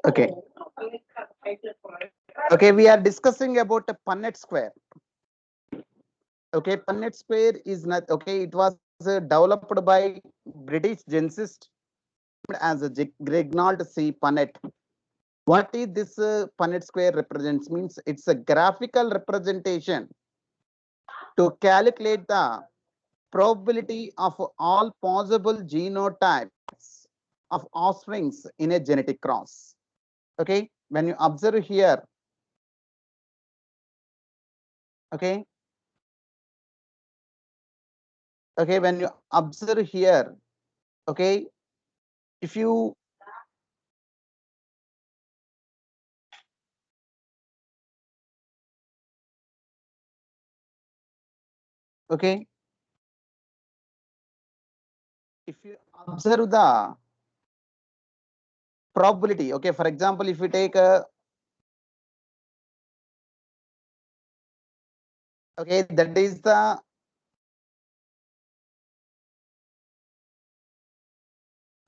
Okay. Okay, we are discussing about a Punnett square. Okay, Punnett square is not okay. It was developed by British geneticist as a Reginald C. Punnett. What is this Punnett square represents? Means it's a graphical representation to calculate the probability of all possible genotypes of offsprings in a genetic cross. Okay, when you observe here, okay, okay, when you observe here, okay, if you okay, if you observe the probability, okay, for example, if you take a okay, that is the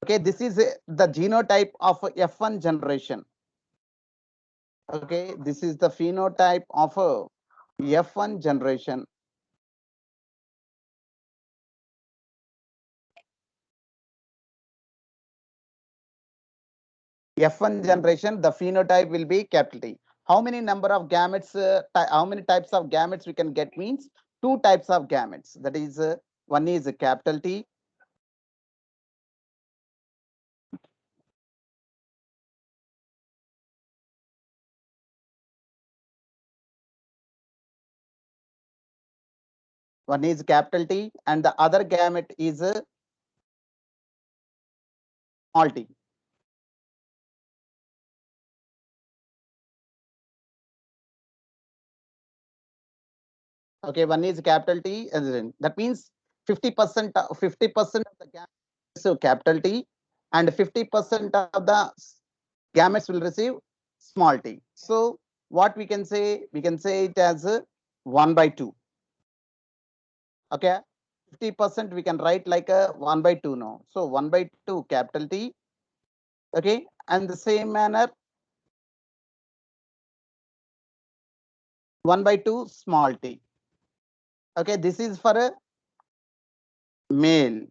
okay, this is the genotype of F1 generation. Okay, this is the phenotype of a F1 generation. F1 generation, the phenotype will be capital T. How many number of gametes, how many types of gametes we can get means two types of gametes. That is, one is a capital T. One is capital T and the other gamete is small t. Okay, one is capital T. That means 50% of the gametes is capital T and 50% of the gametes will receive small t. So what we can say? We can say it as 1/2. Okay, 50% we can write like a 1/2 now. So 1/2 capital T. Okay, and the same manner 1/2 small t. Okay, this is for a male.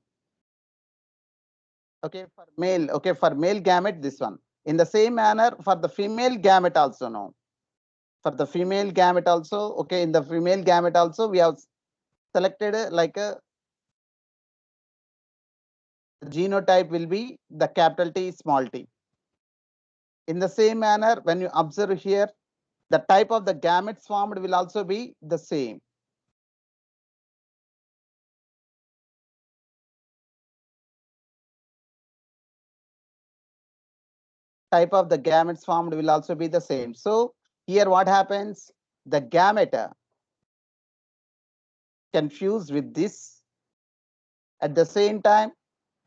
Okay, for male. Okay, for male gamete, this one. In the same manner for the female gamete also now. For the female gamete also, okay, in the female gamete also we have selected like a genotype will be the capital T, small t. In the same manner, when you observe here, the type of the gametes formed will also be the same. Type of the gametes formed will also be the same. So here what happens? The gamete can fuse with this. At the same time,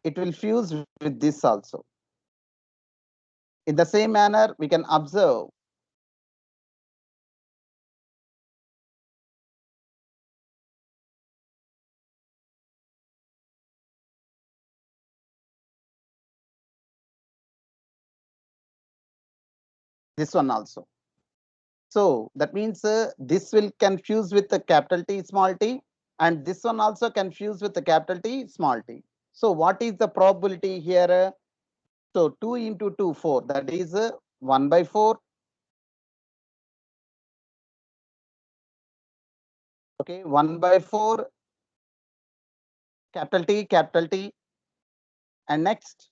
it will fuse with this also. In the same manner, we can observe this one also. So that means this will confuse with the capital T, small t, and this one also confuse with the capital T, small t. So what is the probability here? So 2 into 2, 4. That is 1/4. Okay, 1/4 capital T, and next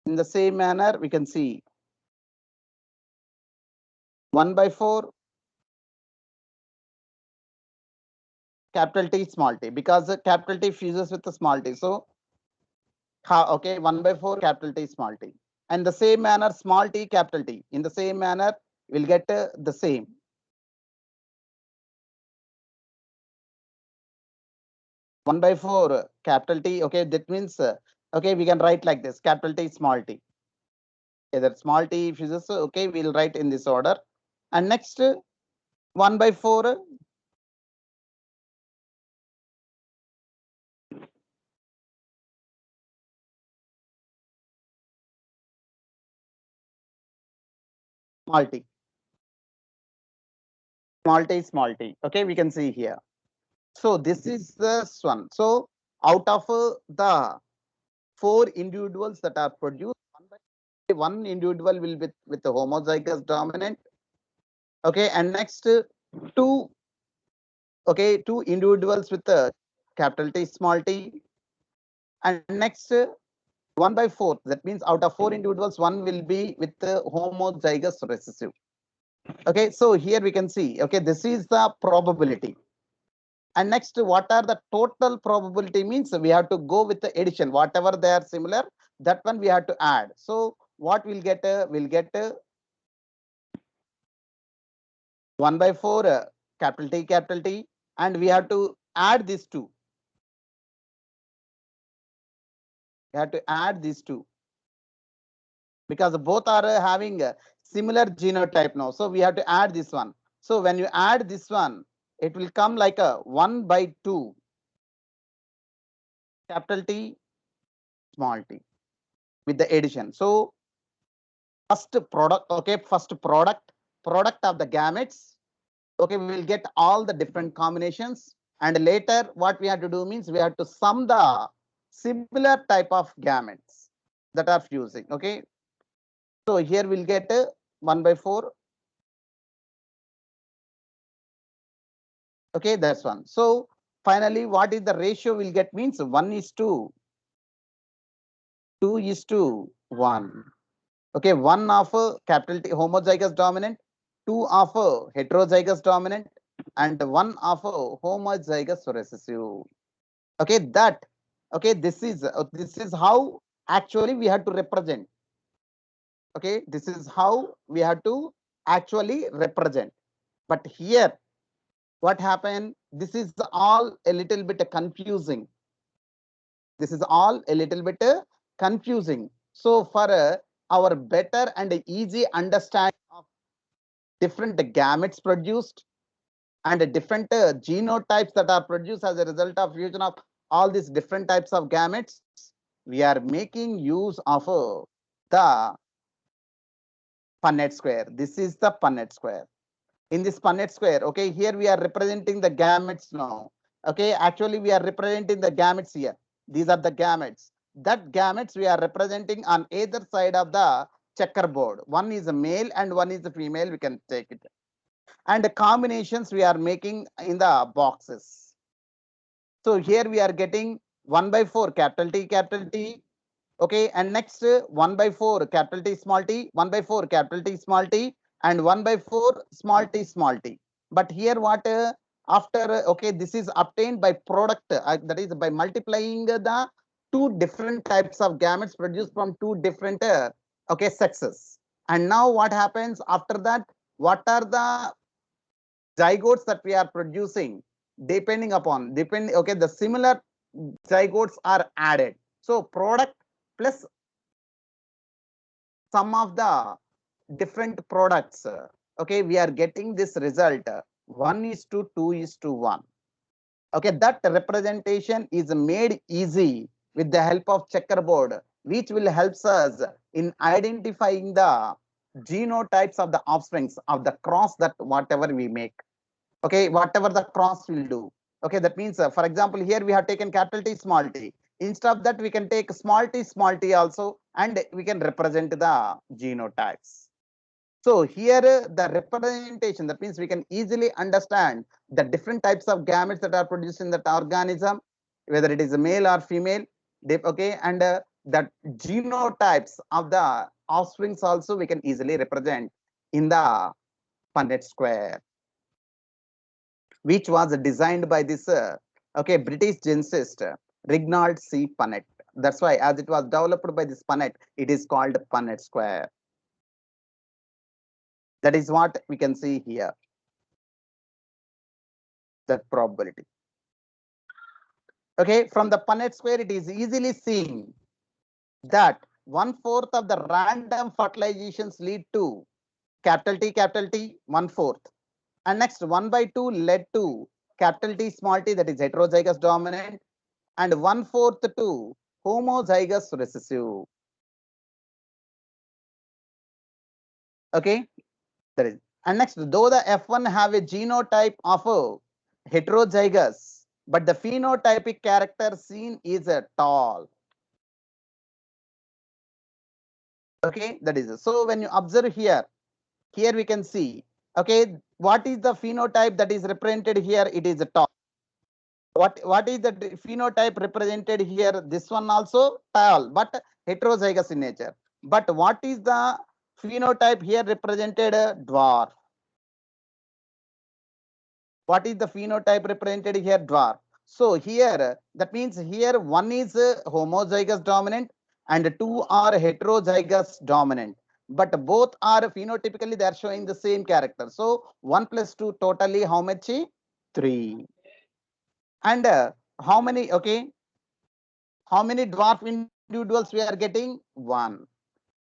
in the same manner we can see 1/4 capital T, small t, because the capital T fuses with the small t. So okay, 1/4 capital T, small t, and the same manner small t, capital T. In the same manner we'll get the same. One by four capital T. Okay, that means okay, we can write like this: capital T, small t. Okay, that small t fuses. Okay, we'll write in this order. And next 1/4 small t. Small t. Okay, we can see here. So this is the one. So out of the 4 individuals that are produced, one individual will be with the homozygous dominant. Okay, and next two, okay, 2 individuals with the capital T, small t, and next 1/4. That means out of 4 individuals, one will be with the homozygous recessive. Okay, so here we can see, okay, this is the probability. And next, what are the total probability means we have to go with the addition, whatever they are similar, that one we have to add. So what we'll get, 1/4 capital T, and we have to add these two. We have to add these two because both are having a similar genotype now. So we have to add this one. So when you add this one, it will come like a 1/2 capital T, small t with the addition. So first product, okay, product of the gametes. Okay, we will get all the different combinations, and later what we have to do means we have to sum the similar type of gametes that are fusing. Okay, so here we'll get 1/4. Okay, that's one. So finally, what is the ratio we'll get means 1:2, 2:1. Okay, one of capital T homozygous dominant, two of heterozygous dominant, and one of homozygous recessive. Okay, that, okay, this is how actually we have to represent. Okay, this is how we have to actually represent. But here, what happened? This is all a little bit confusing. This is all a little bit confusing. So for our better and easy understanding of different gametes produced and different genotypes that are produced as a result of fusion of all these different types of gametes, we are making use of the Punnett square. This is the Punnett square. In this Punnett square, okay, here we are representing the gametes now. Okay, actually we are representing the gametes here. These are the gametes. That gametes we are representing on either side of the checkerboard. One is a male and one is a female. We can take it. And the combinations we are making in the boxes. So here we are getting 1/4 capital T. Okay, and next 1/4 capital T, small t, 1/4 capital T, small t, and 1/4 small t. But here what after okay, this is obtained by product, that is by multiplying the two different types of gametes produced from two different okay, sexes. And now what happens after that? What are the zygotes that we are producing? Okay, the similar zygotes are added. So product plus some of the different products, okay, we are getting this result 1:2:1. Okay, that representation is made easy with the help of checkerboard, which will helps us in identifying the genotypes of the offsprings of the cross that whatever we make. Okay, whatever the cross will do. Okay, that means for example here we have taken capital T, small t. Instead of that we can take small t also, and we can represent the genotypes. So here the representation, that means we can easily understand the different types of gametes that are produced in that organism, whether it is a male or female. Okay, and the genotypes of the offsprings also we can easily represent in the Punnett square, which was designed by this okay, British geneticist Reginald C. Punnett. That's why as it was developed by this Punnett, it is called Punnett square. That is what we can see here, that probability. Okay, from the Punnett square, it is easily seen that 1/4 of the random fertilizations lead to capital T, 1/4. And next 1/2 led to capital T, small t, that is heterozygous dominant, and 1/4 to homozygous recessive. Okay, That is, and next, though the F1 have a genotype of a heterozygous, but the phenotypic character seen is a tall. Okay, that is, so when you observe here we can see, okay, what is the phenotype that is represented here? It is a tall. What is the phenotype represented here? This one also tall, but heterozygous in nature. But what is the phenotype here represented? Dwarf. What is the phenotype represented here? Dwarf. So here, that means here one is homozygous dominant and two are heterozygous dominant. But both are phenotypically they are showing the same character. So 1 plus 2 totally how much? 3. And how many? Okay, how many dwarf individuals we are getting? 1.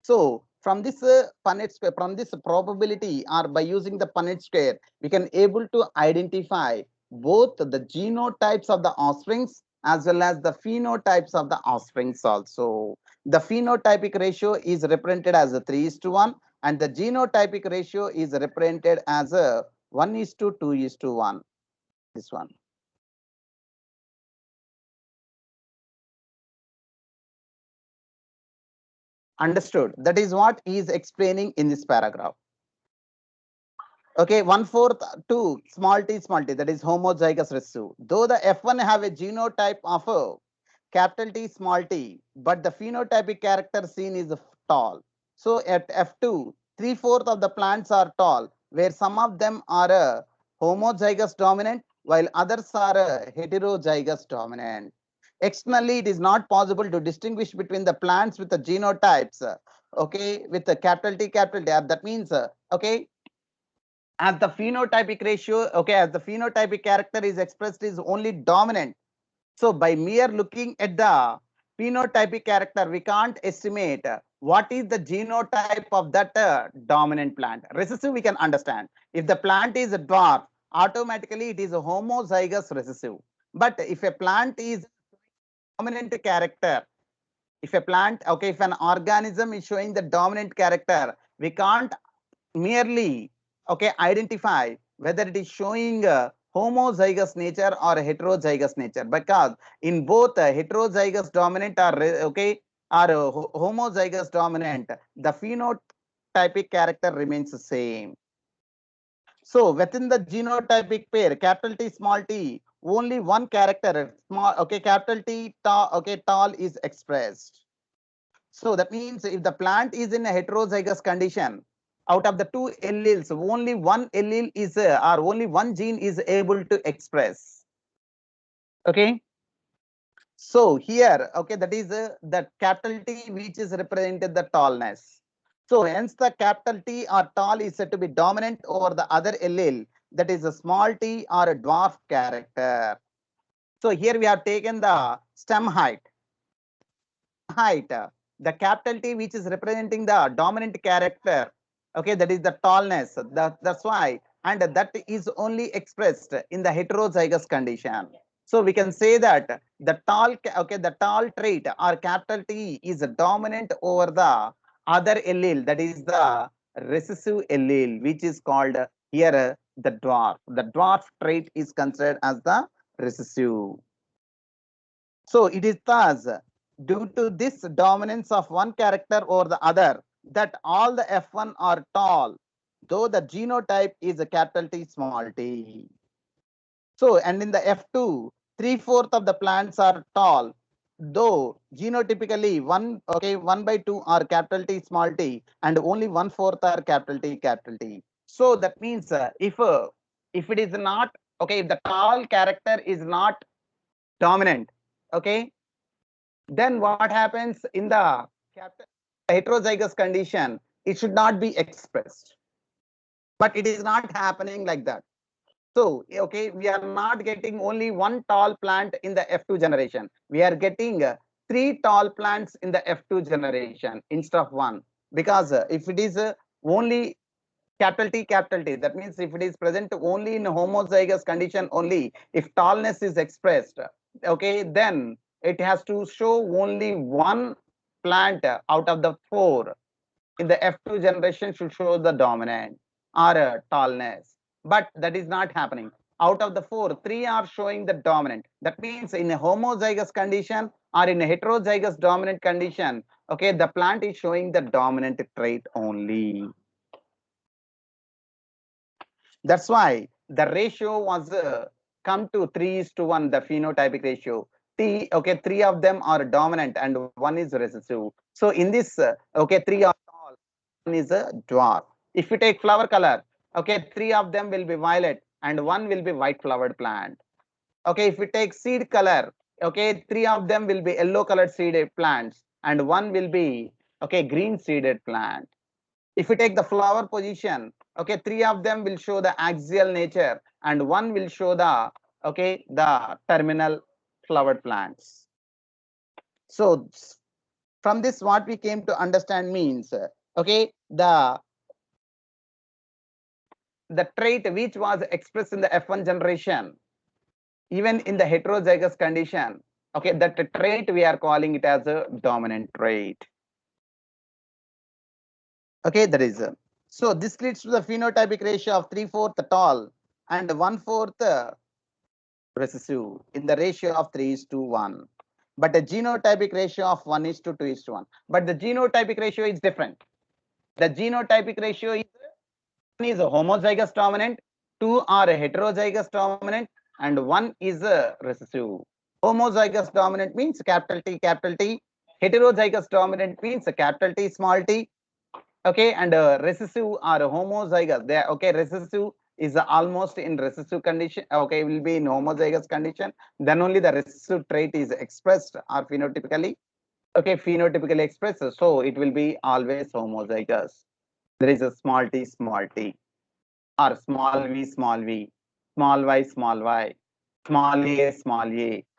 So from this Punnett square, from this probability or by using the Punnett square, we can able to identify both the genotypes of the offsprings as well as the phenotypes of the offsprings also. The phenotypic ratio is represented as a 3:1 and the genotypic ratio is represented as a 1:2:1. This one. Understood. That is what he is explaining in this paragraph. Okay, 1/4 to small t, that is homozygous recessive. Though the F1 have a genotype of a capital T small t, but the phenotypic character seen is tall. So at F2, 3/4 of the plants are tall, where some of them are a homozygous dominant, while others are a heterozygous dominant. Externally, it is not possible to distinguish between the plants with the genotypes. Okay, with the capital T, that means, okay, as the phenotypic ratio, okay, as the phenotypic character is expressed is only dominant. So by mere looking at the phenotypic character, we can't estimate what is the genotype of that dominant plant. Recessive we can understand. If the plant is a dwarf, automatically it is a homozygous recessive. But if a plant is dominant character, if a plant, okay, if an organism is showing the dominant character, we can't merely, okay, identify whether it is showing homozygous nature or heterozygous nature, because in both heterozygous dominant or okay, or homozygous dominant, the phenotypic character remains the same. So within the genotypic pair, capital T, small t, only one character, small, okay, capital T, tall, okay, tall is expressed. So that means if the plant is in a heterozygous condition, out of the two alleles, only one allele is or only one gene is able to express. Okay. So here, okay, that is the capital T which is represented the tallness. So hence the capital T or tall is said to be dominant over the other allele, that is a small t or a dwarf character. So here we have taken the stem height. The capital T which is representing the dominant character, okay, that is the tallness. That's why, and that is only expressed in the heterozygous condition. So we can say that the tall, okay, the tall trait or capital T is dominant over the other allele, that is the recessive allele, which is called here the dwarf. The dwarf trait is considered as the recessive. So it is thus due to this dominance of one character over the other that all the F1 are tall, though the genotype is a capital T small t. So, and in the F2, 3/4 of the plants are tall, though genotypically 1/2 are capital T small t and only 1/4 are capital T capital T. So that means if it is not, okay, if the tall character is not dominant, okay, then what happens in the heterozygous condition? It should not be expressed, but it is not happening like that. So, okay, we are not getting only one tall plant in the F2 generation. We are getting three tall plants in the F2 generation instead of one. Because if it is only capital T, that means if it is present only in homozygous condition only, if tallness is expressed, okay, then it has to show only one plant out of the four in the F2 generation should show the dominant. or tallness. But that is not happening. Out of the 4, 3 are showing the dominant. That means in a homozygous condition or in a heterozygous dominant condition, okay, the plant is showing the dominant trait only. That's why the ratio was come to 3:1, the phenotypic ratio. Okay, 3 of them are dominant and 1 is recessive. So in this, okay, 3 are tall, 1 is a dwarf. If you take flower color, okay, 3 of them will be violet and 1 will be white flowered plant. Okay, if we take seed color, okay, 3 of them will be yellow colored seeded plants and 1 will be, okay, green seeded plant. If we take the flower position, okay, 3 of them will show the axial nature and 1 will show the, okay, the terminal flowered plants. So from this, what we came to understand means, okay, the trait which was expressed in the F1 generation, even in the heterozygous condition, okay, that trait we are calling it as a dominant trait. Okay, that is so this leads to the phenotypic ratio of 3/4 tall and 1/4 recessive in the ratio of 3:1, but a genotypic ratio of 1:2:1. But the genotypic ratio is different. The genotypic ratio is, 1 is a homozygous dominant, 2 are a heterozygous dominant, and 1 is a recessive. Homozygous dominant means capital T, capital T. Heterozygous dominant means a capital T, small t. Okay, and recessive or homozygous. They, okay, recessive is almost in recessive condition. Okay, will be in homozygous condition. Then only the recessive trait is expressed or phenotypically. Okay, phenotypically expressed. So it will be always homozygous. There is a small t, or small v, small y, small a,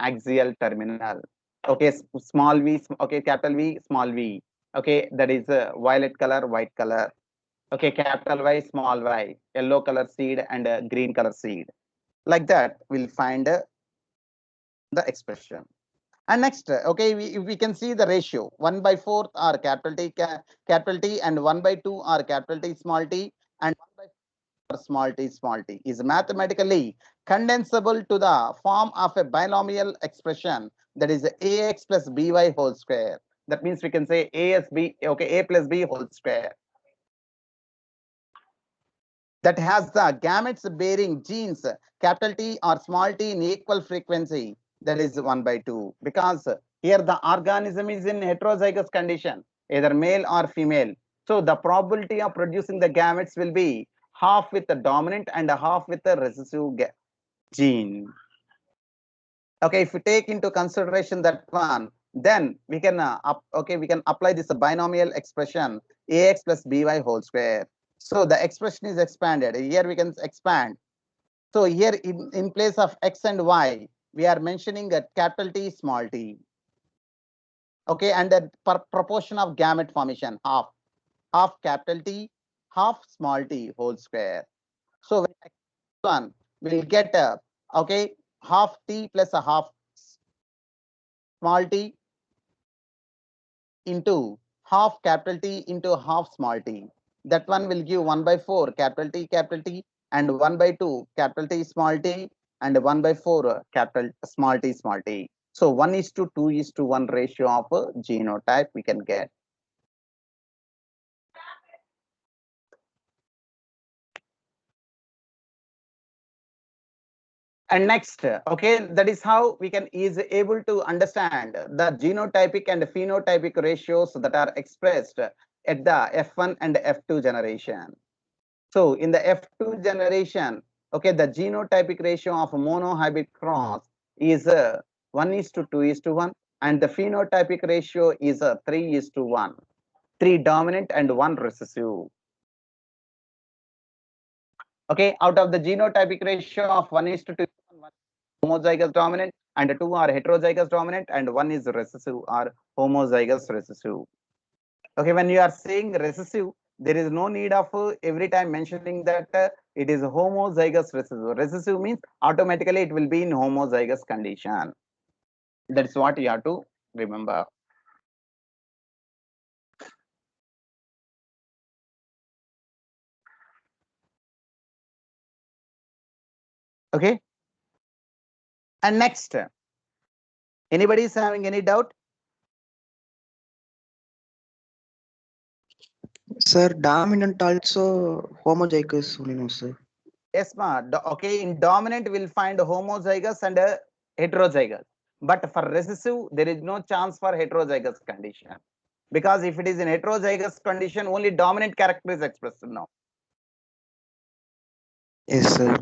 axial terminal. Okay, small v, okay, capital V, small v. Okay, that is violet color, white color. Okay, capital Y, small y, yellow color seed and green color seed. Like that, we'll find the expression. And next, okay, we can see the ratio 1/4 are capital T, and 1/2 are capital T, small t, and 1/4 small t is mathematically condensable to the form of a binomial expression, that is ax plus by whole square. That means we can say a plus b whole square. That has the gametes bearing genes capital T or small t in equal frequency, that is 1/2, because here the organism is in heterozygous condition, either male or female. So the probability of producing the gametes will be half with the dominant and half with the recessive gene. Okay, if we take into consideration that one, then we can we can apply this binomial expression ax plus by whole square. So the expression is expanded. Here we can expand. So here in place of x and y, we are mentioning a capital T, small t. Okay, and the proportion of gamete formation, half capital T, half small t whole square. So when x1 will get okay, half t plus a half small t into half capital T into half small t. That one will give 1/4 capital T and 1/2 capital T small t and 1/4 capital small t. So 1:2:1 ratio of genotype we can get. And next, okay, that is how we can is able to understand the genotypic and phenotypic ratios that are expressed at the F1 and F2 generation. So in the F2 generation, okay, the genotypic ratio of monohybrid cross is 1:2:1, and the phenotypic ratio is 3:1, 3 dominant and 1 recessive. Okay, out of the genotypic ratio of 1:2, homozygous dominant and 2 are heterozygous dominant and 1 is recessive or homozygous recessive. Okay, when you are saying recessive, there is no need of every time mentioning that it is homozygous recessive. Recessive means automatically it will be in homozygous condition. That's what you have to remember. Okay. And next, anybody is having any doubt? Sir, dominant also homozygous only, no, sir. Yes, ma. Okay, in dominant we'll find homozygous and heterozygous. But for recessive, there is no chance for heterozygous condition. Because if it is in heterozygous condition, only dominant character is expressed now. Yes, sir.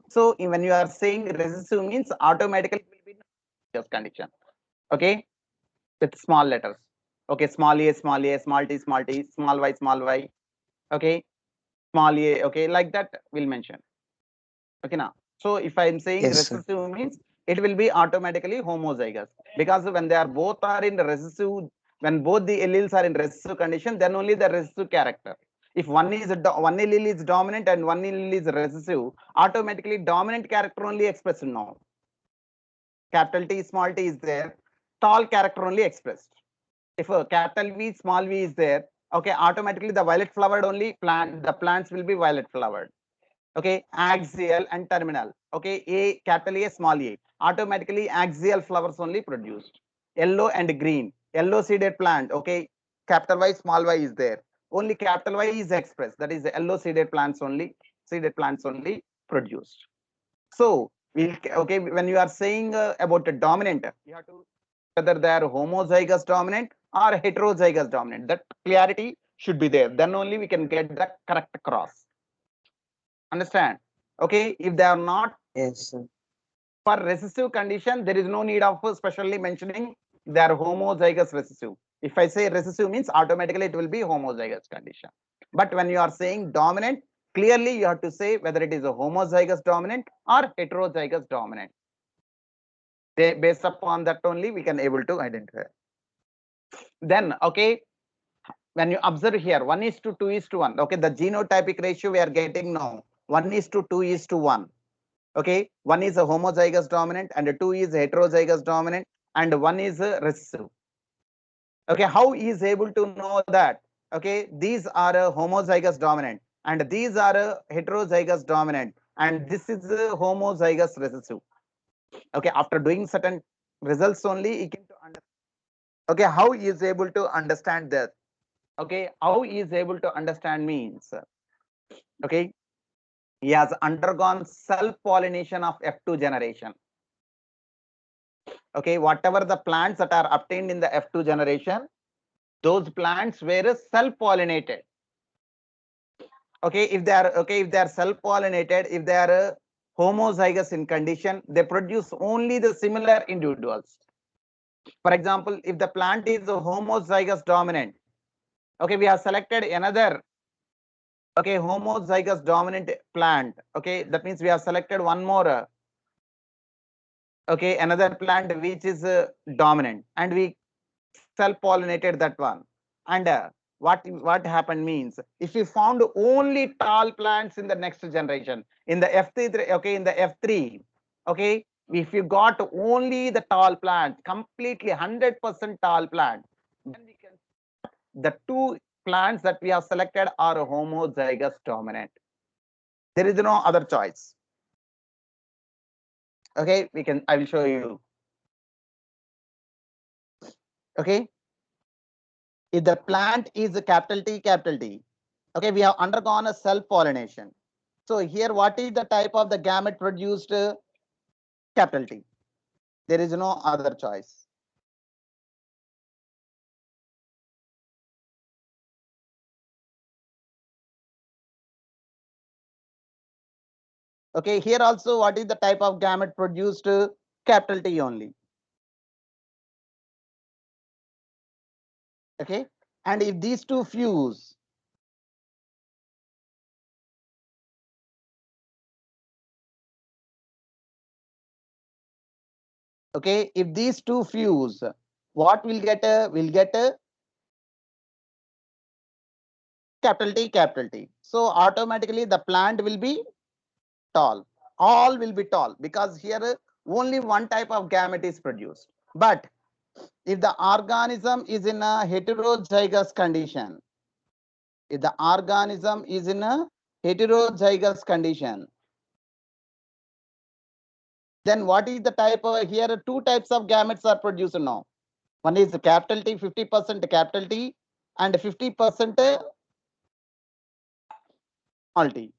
So when you are saying recessive means automatically it will be just condition. Okay, with small letters. Okay, small a, small a, small t, small t, small y, small y. Okay, small a. Okay, like that we'll mention. Okay, now. So if I am saying Yes, sir. recessive means it will be automatically homozygous, because when they are both are in recessive, when both the alleles are in recessive condition, then only the recessive character. If one allele is dominant and one allele is recessive, automatically dominant character only expressed now. Capital T, small t is there, tall character only expressed. If a capital V, small v is there, okay, automatically the violet flowered only the plants will be violet flowered. Okay, axial and terminal. Okay, a capital A, small a, automatically axial flowers only produced. Yellow and green, yellow seeded plant. Okay, capital Y, small y is there, only capital Y is expressed, that is the yellow seeded plants only produced. So we'll, okay, when you are saying about a dominant, you have to whether they are homozygous dominant or heterozygous dominant, that clarity should be there, then only we can get the correct cross. Understand? Okay, if they are not, Yes, sir. for recessive condition, there is no need of specially mentioning they are homozygous recessive. If I say recessive means automatically it will be homozygous condition. But when you are saying dominant, clearly you have to say whether it is a homozygous dominant or heterozygous dominant. Based upon that only we can able to identify. Then, okay, when you observe here, 1:2:1. Okay, the genotypic ratio we are getting now, 1:2:1. Okay, one is a homozygous dominant and two is heterozygous dominant and one is a recessive. Okay, how he is able to know that? Okay, these are a homozygous dominant and these are a heterozygous dominant and this is a homozygous recessive. Okay, after doing certain results only he can to understand. Okay, how he is able to understand that? Okay, how he is able to understand means, okay, he has undergone self pollination of F2 generation. Okay, whatever the plants that are obtained in the F2 generation, those plants were self-pollinated. Okay, if they are self-pollinated, if they are homozygous in condition, they produce only the similar individuals. For example, if the plant is a homozygous dominant, okay, we have selected another, okay, homozygous dominant plant. Okay, that means we have selected one more, okay, another plant which is dominant, and we self-pollinated that one. And what happened means, if we found only tall plants in the next generation, in the F3, okay, in the F3, okay, if you got only the tall plant, completely 100% tall plant, then we can, the two plants that we have selected are homozygous dominant. There is no other choice. Okay, I will show you. Okay, if the plant is a capital T, okay, we have undergone a self-pollination. So here, what is the type of the gamete produced? Capital T. There is no other choice. Okay, here also, what is the type of gamete produced? Capital T only. Okay, and if these two fuse, okay, if these two fuse, what will get? Will get a capital T. So automatically the plant will be tall. All will be tall, because here only one type of gamete is produced. But if the organism is in a heterozygous condition, if the organism is in a heterozygous condition, Then what is the type of here? Two types of gametes are produced now. One is capital T, 50% capital T, and 50% small t.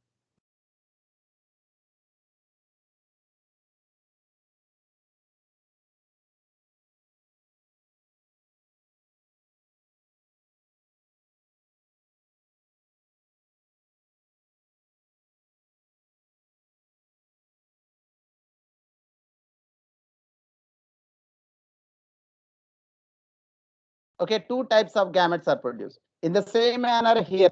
Okay, two types of gametes are produced. In the same manner here.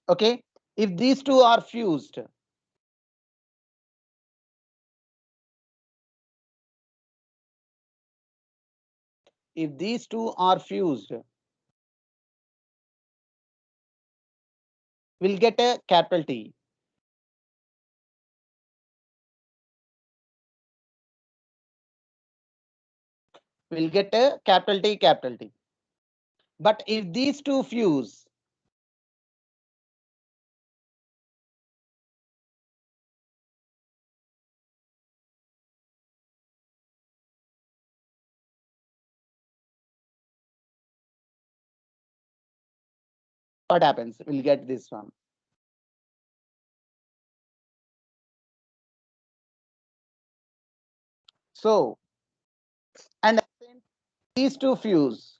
Okay, if these two are fused, if these two are fused, we'll get a capital T. We'll get a capital T, capital T. But if these two fuse, what happens? We'll get this one. So, and these two fuse.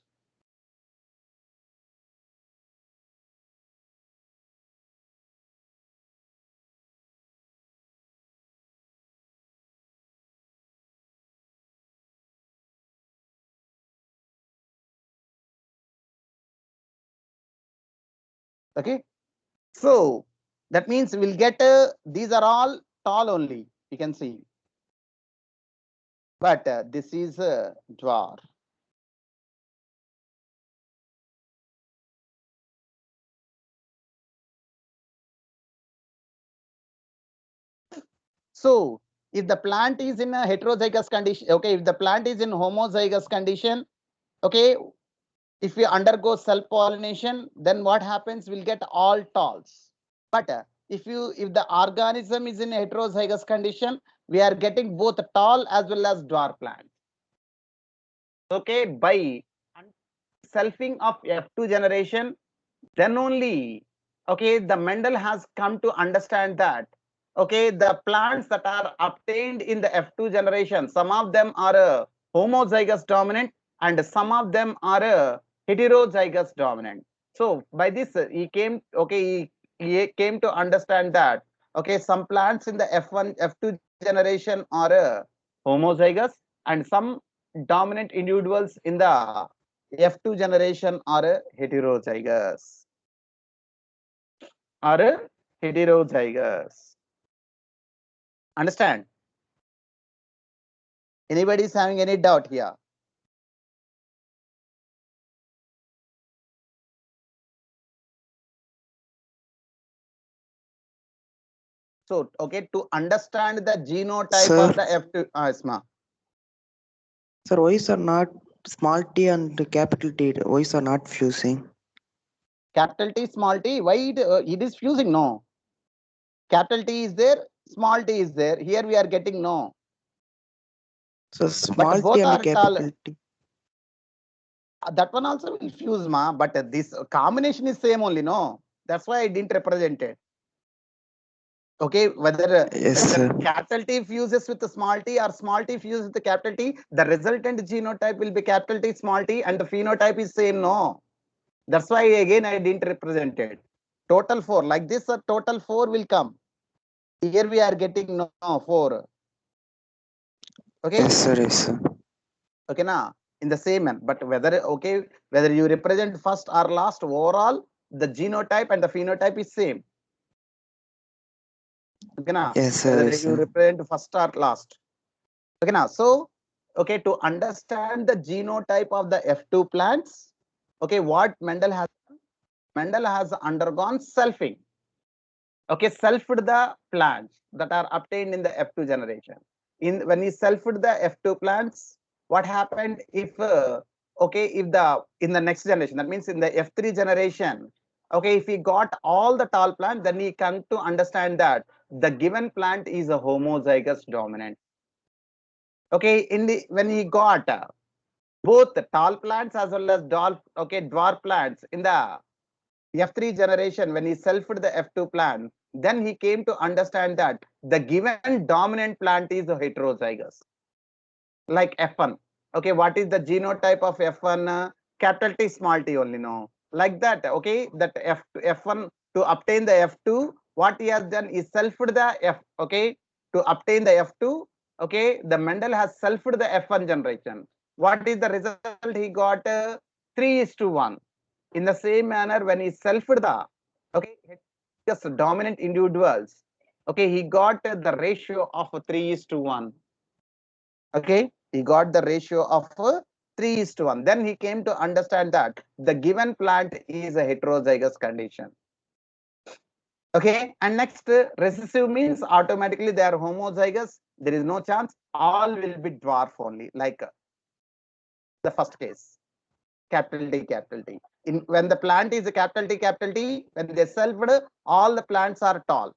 Okay, so that means we'll get these are all tall only, you can see, but this is dwarf. So if the plant is in a heterozygous condition, okay, if the plant is in homozygous condition, okay, if we undergo self-pollination, then what happens? We'll get all talls. But if the organism is in heterozygous condition, we are getting both tall as well as dwarf plant. Okay, by selfing of F2 generation, then only, okay, the Mendel has come to understand that, okay, the plants that are obtained in the F2 generation, some of them are homozygous dominant and some of them are heterozygous dominant. So by this he came, okay, he came to understand that, okay, some plants in the F1 F2 generation are homozygous and some dominant individuals in the F2 generation are heterozygous. Are heterozygous. Understand? Anybody is having any doubt here? So, okay, to understand the genotype Sir. of the F2, Isma. Sir, why is are not small t and capital T? Why is are not fusing? Capital T, small t, why it is fusing? No. Capital T is there, small t is there. Here we are getting no. So But small t both and are tall. capital T. That one also will fuse, ma. But this combination is same only, no. That's why I didn't represent it. Okay, whether Yes, sir. capital T fuses with the small t or small t fuses with the capital T, the resultant genotype will be capital T, small t, and the phenotype is same. No, that's why again I didn't represent it. Total 4, like this, a total 4 will come. Here we are getting no 4. Okay. Yes, sir. Yes, sir. Okay, now in the same man, but whether okay, whether you represent first or last, overall the genotype and the phenotype is same. Okay, now Yes, sir. whether Yes, you sir. represent first or last. Okay, now so okay, to understand the genotype of the F2 plants, okay, what Mendel has done? Mendel has undergone selfing. Okay, selfed the plants that are obtained in the F2 generation. In when he selfed the F2 plants, what happened if okay, if the in the next generation, that means in the F3 generation, Okay, if he got all the tall plants, then he come to understand that the given plant is a homozygous dominant. Okay, when he got both the tall plants as well as dwarf plants in the F3 generation, when he selfed the F2 plant, then he came to understand that the given dominant plant is heterozygous, like F1. Okay, what is the genotype of F1? Capital T, small t only, no. Like that, okay, that F1 to obtain the F2, what he has done is selfed the F, okay, to obtain the F2, okay, the Mendel has selfed the F1 generation. What is the result? He got 3:1. In the same manner, when he selfed the, okay, just dominant individuals, okay, he got the ratio of 3:1. Okay, he got the ratio of 3:1. Then he came to understand that the given plant is a heterozygous condition. Okay, and next, recessive means automatically they are homozygous. There is no chance. All will be dwarf only, like the first case. Capital T, capital T. When the plant is a capital T, when they selfed, all the plants are tall.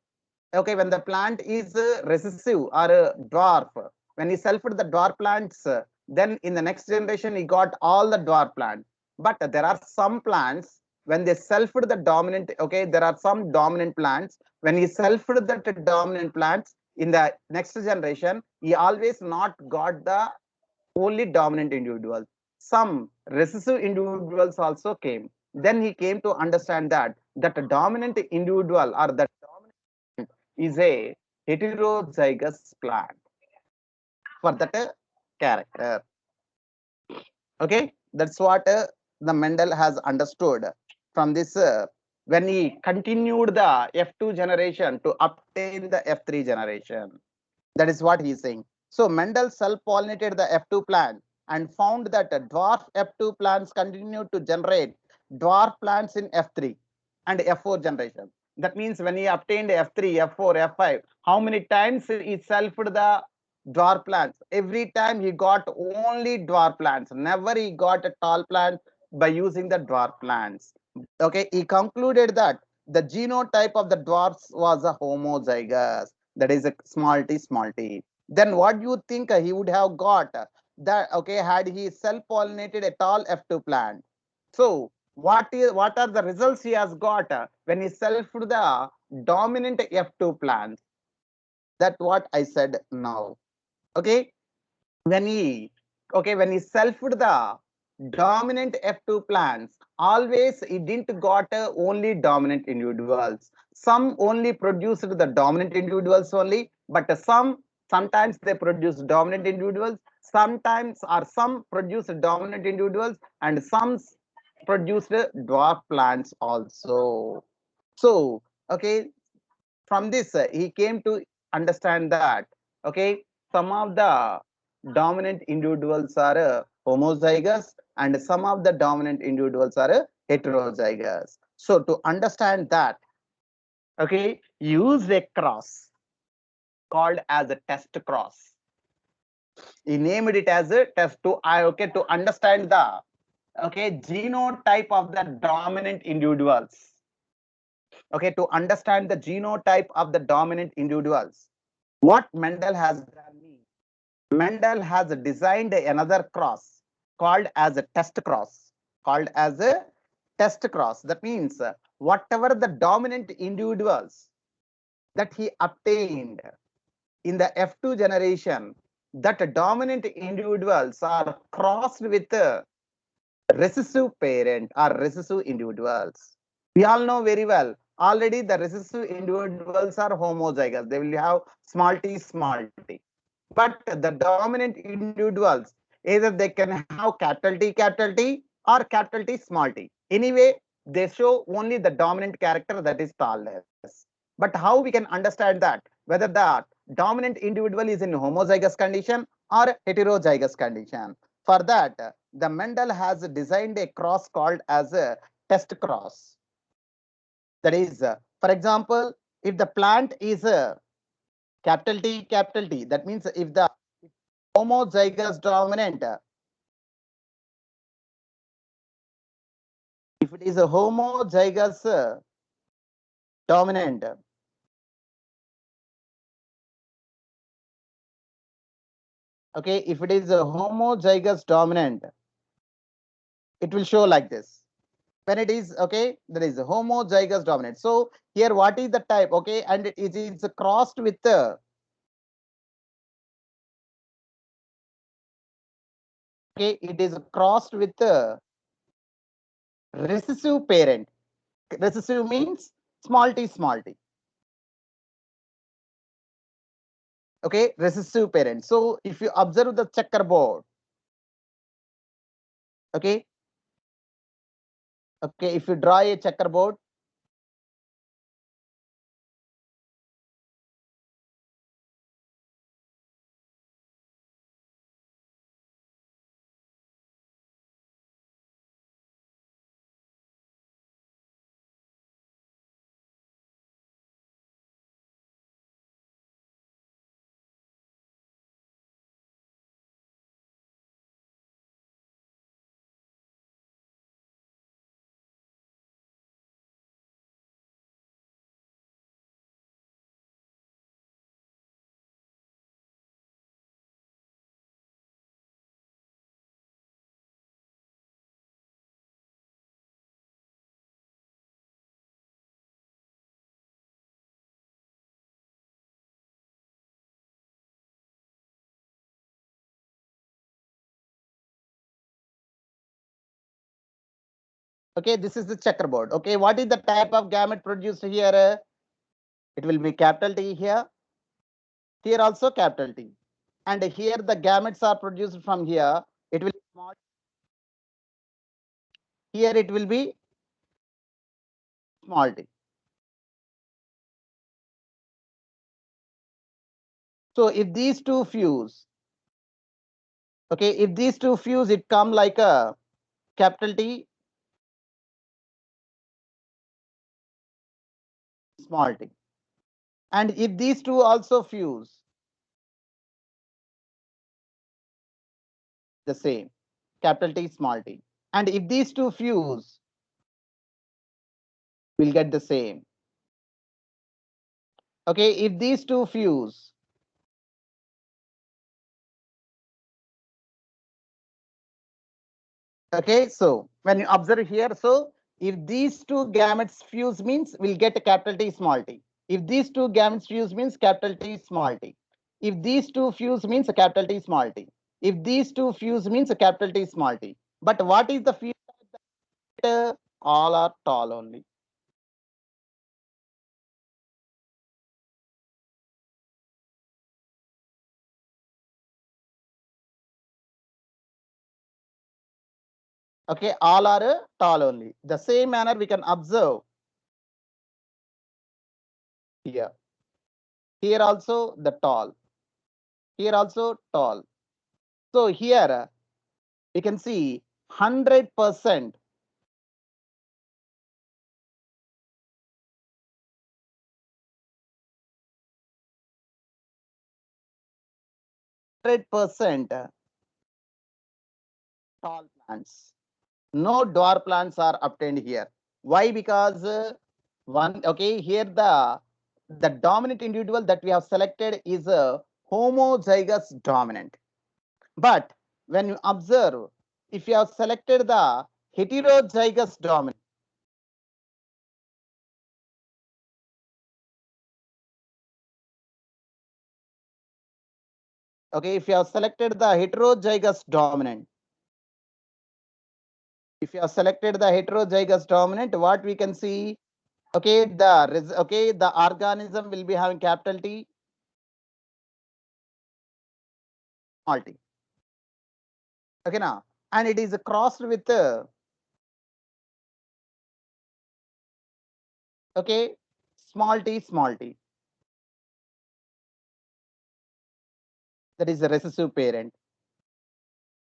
Okay, when the plant is recessive or dwarf, when he selfed the dwarf plants, then in the next generation he got all the dwarf plants. But there are some plants when they selfed the dominant, okay, there are some dominant plants. When he selfed the dominant plants in the next generation, he always not got the only dominant individuals. Some recessive individuals also came. Then he came to understand that a dominant individual or the dominant is a heterozygous plant for that character. Okay, that's what the Mendel has understood from this when he continued the F2 generation to obtain the F3 generation. That is what he is saying. So Mendel self-pollinated the F2 plant and found that dwarf F2 plants continued to generate dwarf plants in F3 and F4 generation. That means when he obtained F3, F4, F5, how many times he selfed the dwarf plants? Every time he got only dwarf plants. Never he got a tall plant by using the dwarf plants. Okay, he concluded that the genotype of the dwarfs was a homozygous, that is a small t, small t. Then what do you think he would have got that, okay, had he self-pollinated a tall F2 plant? So what are the results he has got when he selfed the dominant F2 plants? That what I said now. Okay, when he selfed the dominant F2 plants, always he didn't got only dominant individuals. Some only produced the dominant individuals only, but sometimes they produce dominant individuals, sometimes or some produce dominant individuals, and some produced dwarf plants also. So okay, from this he came to understand that, okay, some of the dominant individuals are homozygous and some of the dominant individuals are heterozygous. So to understand that, okay, use a cross called as a test cross. He named it as a test to okay, to understand the, okay, genotype of the dominant individuals. Okay, to understand the genotype of the dominant individuals, what Mendel has done means, Mendel has designed another cross called as a test cross, called as a test cross. That means whatever the dominant individuals that he obtained in the F2 generation, that dominant individuals are crossed with a recessive parent or recessive individuals. We all know very well, already the recessive individuals are homozygous. They will have small t, small t. But the dominant individuals, either they can have capital T or capital T, small t. Anyway, they show only the dominant character, that is tallness. But how we can understand that whether the dominant individual is in homozygous condition or heterozygous condition? For that, the Mendel has designed a cross called as a test cross. That is, for example, if the plant is capital T, that means if the homozygous dominant, if if it is a homozygous dominant, okay, if it is a homozygous dominant, it will show like this. When it is, okay, there is a homozygous dominant. So here what is the type, okay, and it is crossed with okay, it is crossed with recessive parent. Recessive means small t small t. Okay, recessive parent. So if you observe the checkerboard, okay, okay, if you draw a checkerboard, okay, this is the checkerboard. Okay, what is the type of gamete produced here? It will be capital T here. Here also capital T. And here the gametes are produced from here. It will be small. Here it will be small t. So if these two fuse, okay, if these two fuse, it come like a capital T, small t. And if these two also fuse, the same, capital T, small t. And if these two fuse, we'll get the same. Okay, if these two fuse, okay, so when you observe here, so if these two gametes fuse means we'll get a capital T, small t. If these two gametes fuse means capital T, small t. If these two fuse means a capital T, small t. If these two fuse means a capital T, small t. But what is the fuse? All are tall only. Okay, all are tall only. The same manner we can observe here. Here also the tall. Here also tall. So here we can see 100%. 100% tall plants. No dwarf plants are obtained here. Why? Because one, okay, here the dominant individual that we have selected is a homozygous dominant. But when you observe, if you have selected the heterozygous dominant, okay, if you have selected the heterozygous dominant, if you have selected the heterozygous dominant, what we can see, okay, okay, the organism will be having capital T, small t. Okay, now, and it is crossed with okay, small t, small t. That is a recessive parent.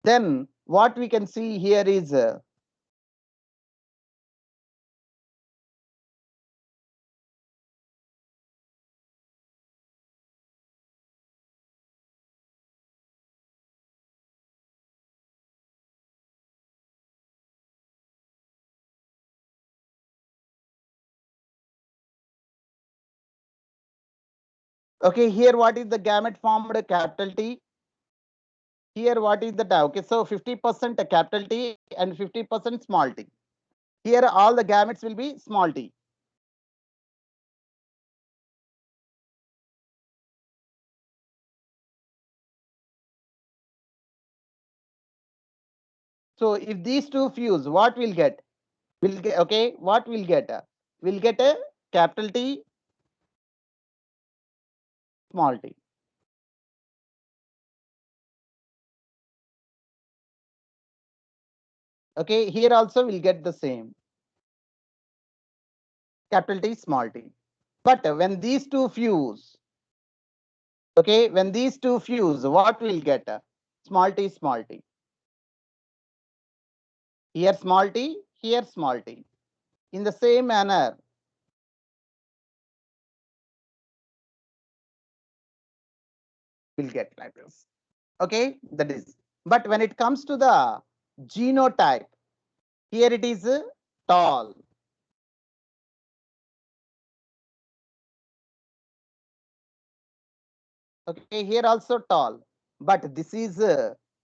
Then what we can see here is Okay, here what is the gamete formed? Capital T. Here what is the T? Okay, so 50% capital T and 50% small t. Here all the gametes will be small t. So if these two fuse, what we'll get? We'll get, okay, what we'll get? We'll get a capital T, small t. Okay, here also we'll get the same. Capital T, small t. But when these two fuse, okay, when these two fuse, what we'll get? Small t, small t. Here small t, here small t. In the same manner, we'll get like this. Okay, that is. But when it comes to the genotype, here it is tall. Okay, here also tall, but this is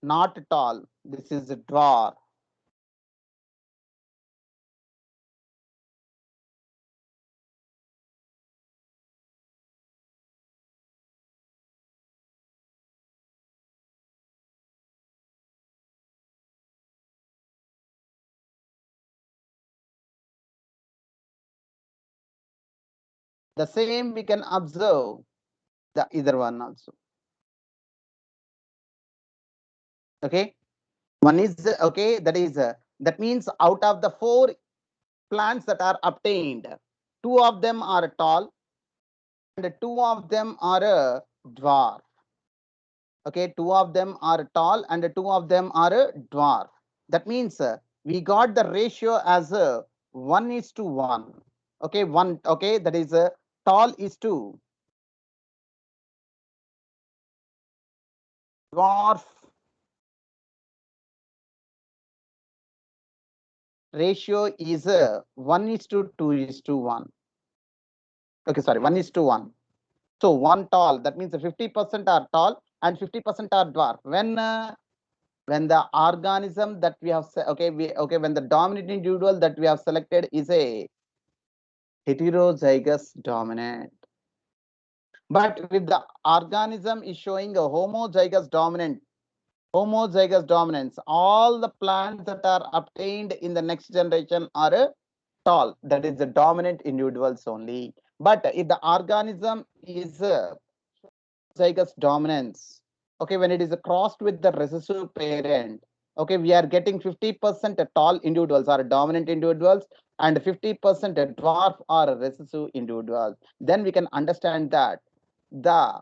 not tall. This is a dwarf. The same we can observe the either one also. Okay, one is okay. That means out of the four plants that are obtained, two of them are tall and two of them are a dwarf. Okay, two of them are tall and two of them are a dwarf. That means we got the ratio as a 1:1. Okay, one. Okay, that is tall is to dwarf ratio is 1:2:1. Okay, sorry, 1:1. So one tall, that means 50% are tall and 50% are dwarf. When the organism that we have when the dominant individual that we have selected is a heterozygous dominant. But if the organism is showing a homozygous dominance, all the plants that are obtained in the next generation are tall. That is the dominant individuals only. But if the organism is zygous dominance, okay, when it is crossed with the recessive parent, okay, we are getting 50% tall individuals or dominant individuals and 50% dwarf or recessive individuals. Then we can understand that the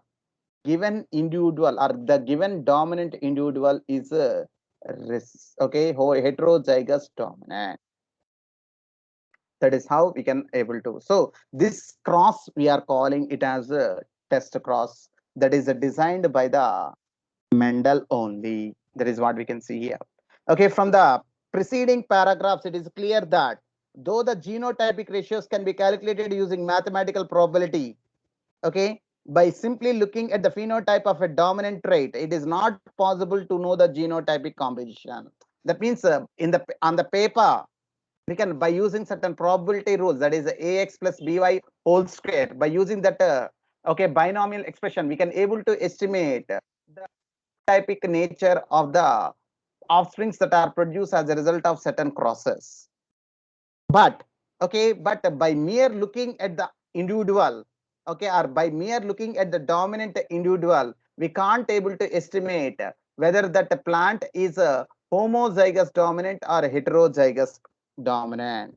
given individual or the given dominant individual is a heterozygous dominant. That is how we can able to. So this cross we are calling it as a test cross that is designed by the Mendel only. That is what we can see here. Okay, from the preceding paragraphs, it is clear that though the genotypic ratios can be calculated using mathematical probability, okay, by simply looking at the phenotype of a dominant trait, it is not possible to know the genotypic composition. That means on the paper, we can by using certain probability rules, that is ax plus by whole square, by using that binomial expression, we can able to estimate the typic nature of the offsprings that are produced as a result of certain crosses. But by mere looking at the individual, okay, or by mere looking at the dominant individual, we can't able to estimate whether that plant is a homozygous dominant or a heterozygous dominant.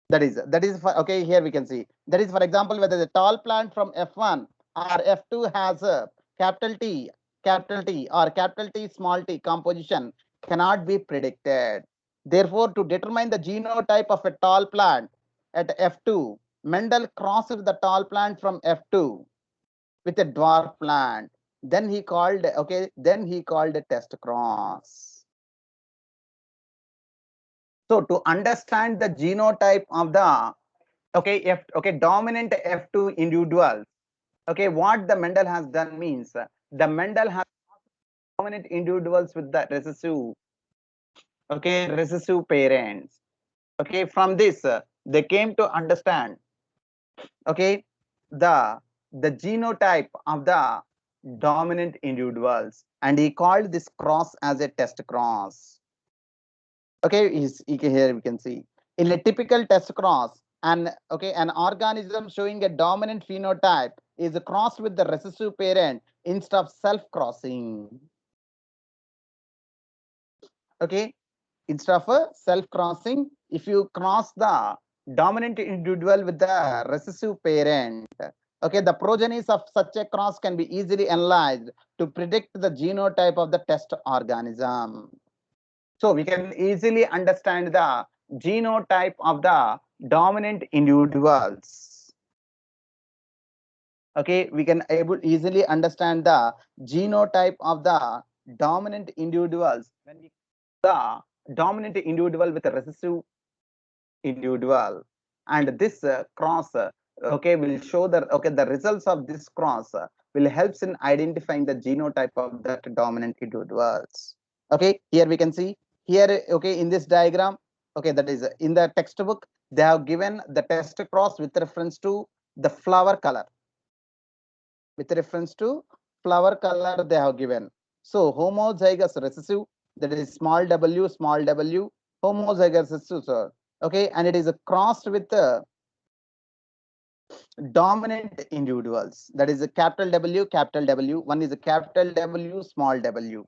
That is for, okay, here we can see that is, for example, whether the tall plant from F1 or F2 has a capital T or capital T small t composition cannot be predicted. Therefore, to determine the genotype of a tall plant at F2, Mendel crossed the tall plant from F2 with a dwarf plant. Then he called a test cross. So to understand the genotype of the dominant F2 individuals, Okay, what the Mendel has done means the Mendel has dominant individuals with the recessive, okay, recessive parents. Okay, from this they came to understand, okay, the genotype of the dominant individuals, and he called this cross as a test cross. Okay, here we can see in a typical test cross, and okay, an organism showing a dominant phenotype is crossed with the recessive parent instead of self-crossing. Okay, instead of a self-crossing, if you cross the dominant individual with the recessive parent, okay, the progenies of such a cross can be easily analyzed to predict the genotype of the test organism. So we can easily understand the genotype of the dominant individuals. Okay, we can easily understand the genotype of the dominant individuals when we the dominant individual with a recessive individual, and this cross okay will show the okay the results of this cross will helps in identifying the genotype of that dominant individuals. Okay, here we can see here, okay, in this diagram, okay, that is in the textbook they have given the test cross with reference to the flower color, with reference to flower color they have given. So homozygous recessive, that is small w, homozygous recessive, sir. Okay, and it is crossed with the dominant individuals, that is a capital W, one is a capital W, small w.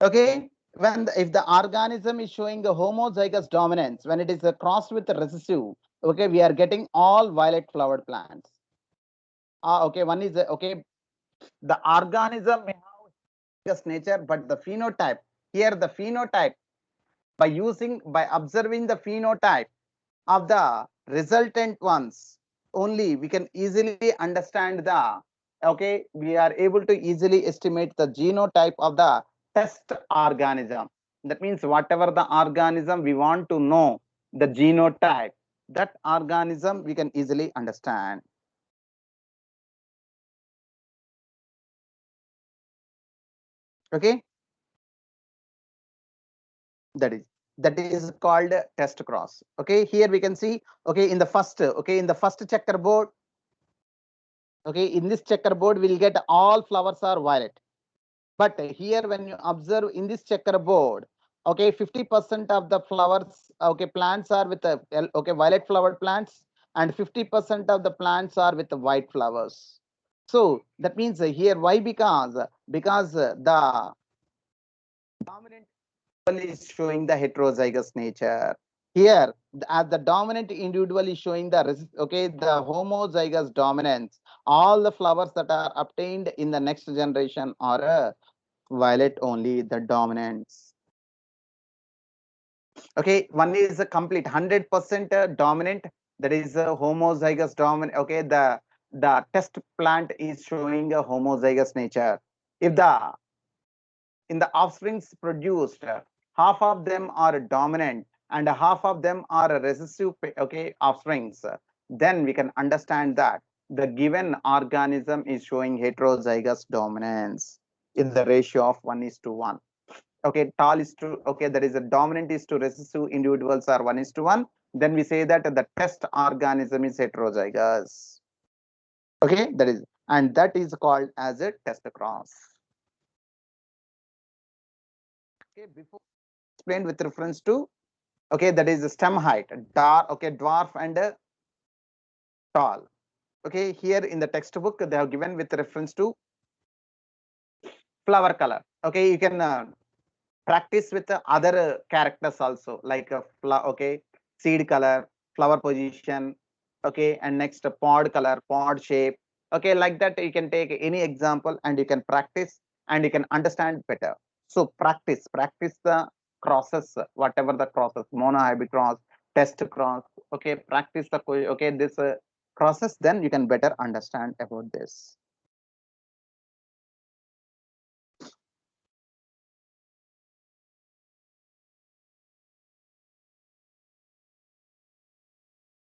Okay, if the organism is showing a homozygous dominance, when it is a crossed with a recessive, okay, we are getting all violet flowered plants. Okay, one is okay, the organism may have just nature, but the phenotype, here the phenotype, by observing the phenotype of the resultant ones only, we can easily understand the, okay, we are able to easily estimate the genotype of the test organism. That means whatever the organism we want to know the genotype, that organism we can easily understand. Okay, that is called test cross. Okay, here we can see, okay, in the first, okay, in the first checkerboard, okay, in this checkerboard we'll get all flowers are violet. But here when you observe in this checkerboard, okay, 50% of the flowers, okay, plants are with the okay violet flowered plants, and 50% of the plants are with the white flowers. So that means here why? Because the dominant is showing the heterozygous nature. Here, as the dominant individual is showing the okay the homozygous dominance, all the flowers that are obtained in the next generation are violet only, the dominance. Okay, one is a complete 100% dominant, that is a homozygous dominant. Okay, the test plant is showing a homozygous nature. If the in the offsprings produced, half of them are dominant and half of them are recessive, okay, offsprings, then we can understand that the given organism is showing heterozygous dominance in the ratio of 1:1. Okay, tall is to, okay, that is a dominant is to recessive individuals are 1:1. Then we say that the test organism is heterozygous. Okay, that is, and that is called as a test cross. Okay, before explained with reference to, okay, that is the stem height, dark, okay, dwarf and tall. Okay, here in the textbook they have given with reference to flower color. Okay, you can practice with the other characters also, like a okay, seed color, flower position, okay, and next a pod color, pod shape. Okay, like that you can take any example and you can practice and you can understand better. So practice the crosses, whatever the crosses, monohybrid cross, test cross. Okay, practice the okay this crosses, then you can better understand about this.